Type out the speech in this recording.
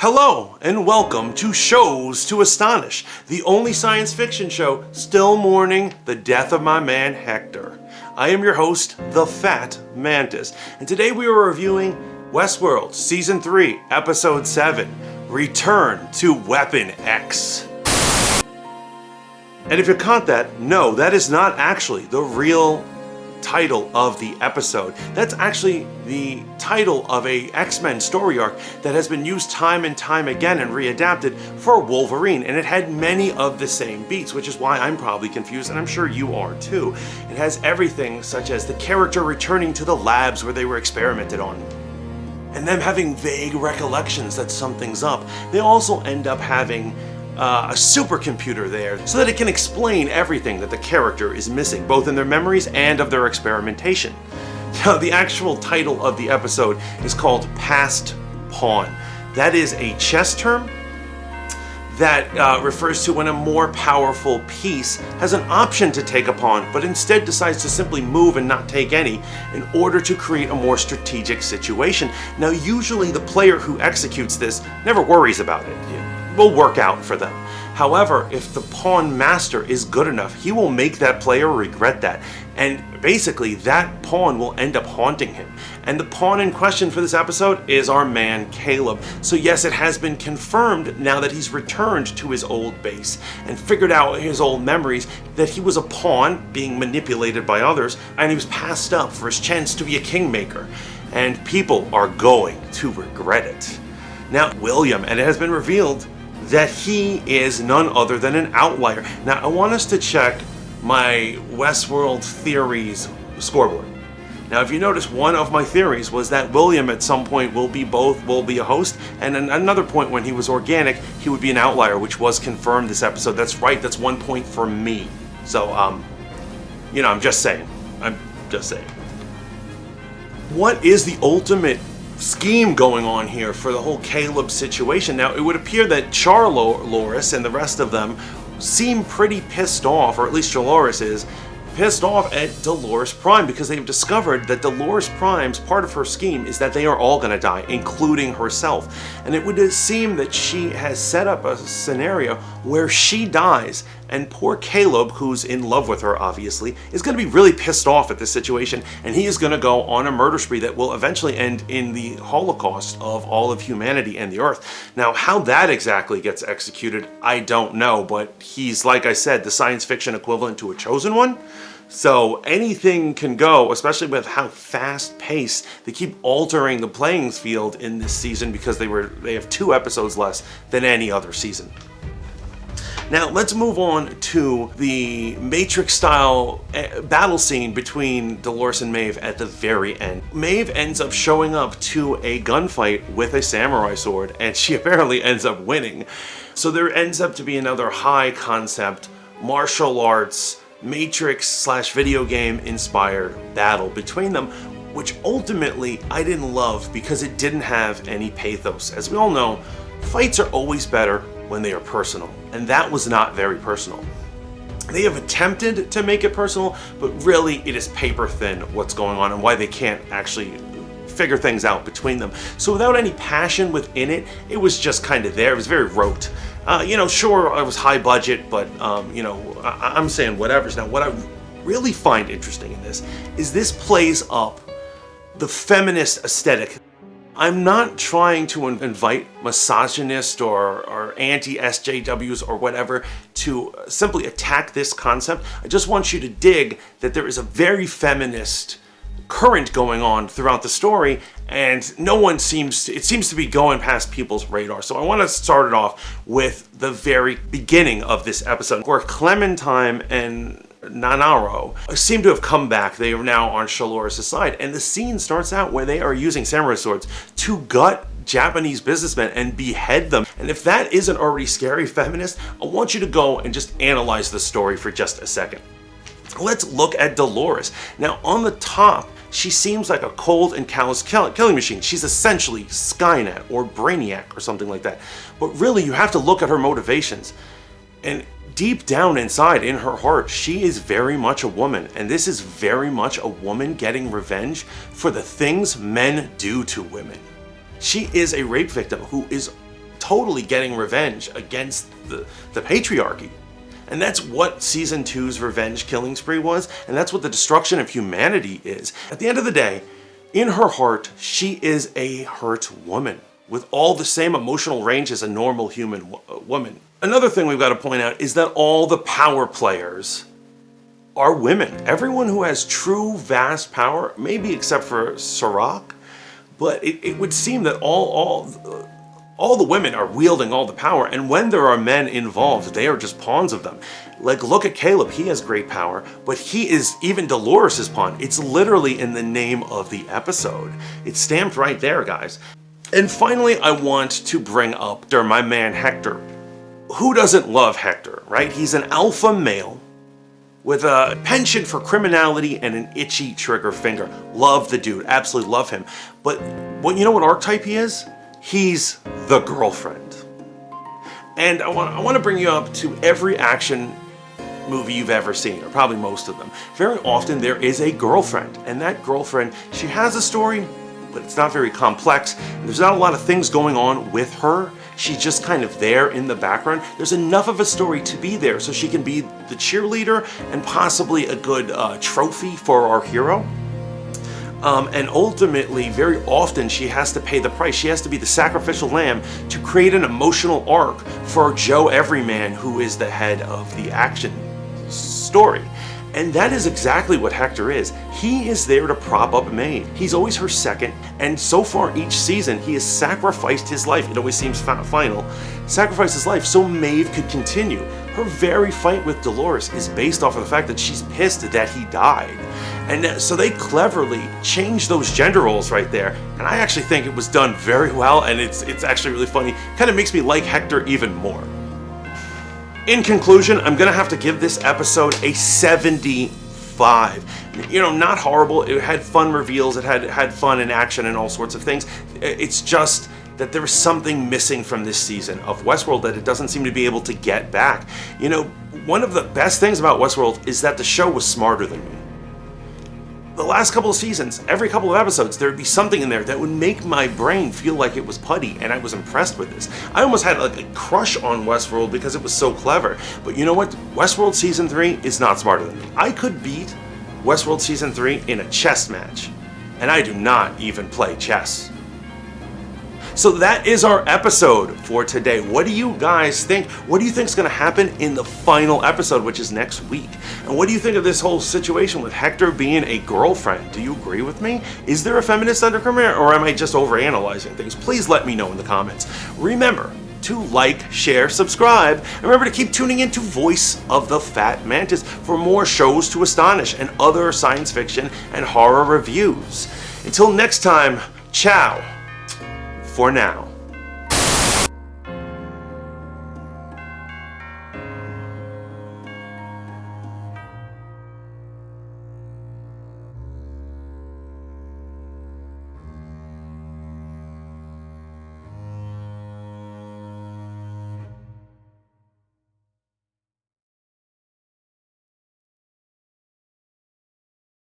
Hello and welcome to Shows to Astonish, the only science fiction show still mourning the death of my man Hector. I am your host, the FAT MANTIS, and today we are reviewing Westworld Season 3, Episode 7, Return to Weapon X. And if you caught that, no, that is not actually the real title of the episode. That's actually the title of a X-Men story arc that has been used time and time again and readapted for Wolverine, and it had many of the same beats, which is why I'm probably confused, and I'm sure you are too. It has everything such as the character returning to the labs where they were experimented on, and them having vague recollections that something's up. They also end up having a supercomputer there so that it can explain everything that the character is missing, both in their memories and of their experimentation. Now, the actual title of the episode is called Passed Pawn. That is a chess term that refers to when a more powerful piece has an option to take a pawn, but instead decides to simply move and not take any in order to create a more strategic situation. Now, usually the player who executes this never worries about it. Will work out for them. However, if the pawn master is good enough, he will make that player regret that. And basically, that pawn will end up haunting him. And the pawn in question for this episode is our man Caleb. So yes, it has been confirmed now that he's returned to his old base and figured out his old memories that he was a pawn being manipulated by others, and he was passed up for his chance to be a kingmaker. And people are going to regret it. Now, William, and it has been revealed that he is none other than an outlier. Now, I want us to check my Westworld theories scoreboard. Now, if you notice, one of my theories was that William at some point will be a host, and another point when he was organic, he would be an outlier, which was confirmed this episode. That's right, that's 1 point for me. So, I'm just saying. What is the ultimate scheme going on here for the whole Caleb situation? Now, it would appear that Charloris and the rest of them seem pretty pissed off, or at least Charloris is pissed off at Dolores Prime, because they've discovered that Dolores Prime's part of her scheme is that they are all going to die, including herself. And it would seem that she has set up a scenario where she dies, and poor Caleb, who's in love with her obviously, is going to be really pissed off at this situation, and he is going to go on a murder spree that will eventually end in the Holocaust of all of humanity and the Earth. Now, how that exactly gets executed, I don't know, but he's, like I said, the science fiction equivalent to a chosen one. So anything can go, especially with how fast-paced they keep altering the playing field in this season, because they have 2 episodes less than any other season. Now, let's move on to the Matrix-style battle scene between Dolores and Maeve at the very end. Maeve ends up showing up to a gunfight with a samurai sword, and she apparently ends up winning. So there ends up to be another high-concept martial arts Matrix/video game inspired battle between them, which ultimately I didn't love because it didn't have any pathos. As we all know, fights are always better when they are personal, and that was not very personal. They have attempted to make it personal, but really it is paper thin what's going on and why they can't actually figure things out between them. So without any passion within it, it was just kind of there. It was very rote. Sure, it was high budget, but I'm saying whatever's. Now, what I really find interesting in this plays up the feminist aesthetic. I'm not trying to invite misogynist or anti-SJWs or whatever to simply attack this concept. I just want you to dig that there is a very feminist current going on throughout the story, and it seems to be going past people's radar. So I want to start it off with the very beginning of this episode, where Clementine and Nanaro seem to have come back. They are now on Charloris' side, and the scene starts out where they are using samurai swords to gut Japanese businessmen and behead them. And if that isn't already scary feminist, I want you to go and just analyze the story for just a second. Let's look at Dolores. Now, on the top, she seems like a cold and callous killing machine. She's essentially Skynet or Brainiac or something like that. But really, you have to look at her motivations. And deep down inside, in her heart, she is very much a woman. And this is very much a woman getting revenge for the things men do to women. She is a rape victim who is totally getting revenge against the patriarchy. And that's what season 2's revenge killing spree was, and that's what the destruction of humanity is. At the end of the day, in her heart, she is a hurt woman with all the same emotional range as a normal human woman. Another thing we've got to point out is that all the power players are women. Everyone who has true vast power, maybe except for Serac, but it would seem that all the women are wielding all the power, and when there are men involved, they are just pawns of them. Like, look at Caleb, he has great power, but he is even Dolores' pawn. It's literally in the name of the episode. It's stamped right there, guys. And finally, I want to bring up my man Hector. Who doesn't love Hector, right? He's an alpha male with a penchant for criminality and an itchy trigger finger. Love the dude, absolutely love him. But you know what archetype he is? He's the girlfriend. And I want to bring you up to every action movie you've ever seen, or probably most of them. Very often there is a girlfriend, and that girlfriend, she has a story, but it's not very complex. There's not a lot of things going on with her. She's just kind of there in the background. There's enough of a story to be there so she can be the cheerleader and possibly a good trophy for our hero. And ultimately, very often, she has to pay the price. She has to be the sacrificial lamb to create an emotional arc for Joe Everyman, who is the head of the action story. And that is exactly what Hector is. He is there to prop up Maeve. He's always her second, and so far each season, he has sacrificed his life. It always seems final. Sacrificed his life so Maeve could continue. Her very fight with Dolores is based off of the fact that she's pissed that he died. And so they cleverly changed those gender roles right there. And I actually think it was done very well, and it's actually really funny. Kind of makes me like Hector even more. In conclusion, I'm gonna have to give this episode a 75. You know, not horrible. It had fun reveals. It had fun and action and all sorts of things. It's just that there was something missing from this season of Westworld that it doesn't seem to be able to get back. You know, one of the best things about Westworld is that the show was smarter than me. The last couple of seasons, every couple of episodes, there would be something in there that would make my brain feel like it was putty, and I was impressed with this. I almost had like a crush on Westworld because it was so clever. But you know what? Westworld Season 3 is not smarter than me. I could beat Westworld Season 3 in a chess match, and I do not even play chess. So that is our episode for today. What do you guys think? What do you think is going to happen in the final episode, which is next week? And what do you think of this whole situation with Hector being a girlfriend? Do you agree with me? Is there a feminist undercurrent, or am I just overanalyzing things? Please let me know in the comments. Remember to like, share, subscribe, and remember to keep tuning into Voice of the Fat Mantis for more shows to astonish and other science fiction and horror reviews. Until next time, ciao for now.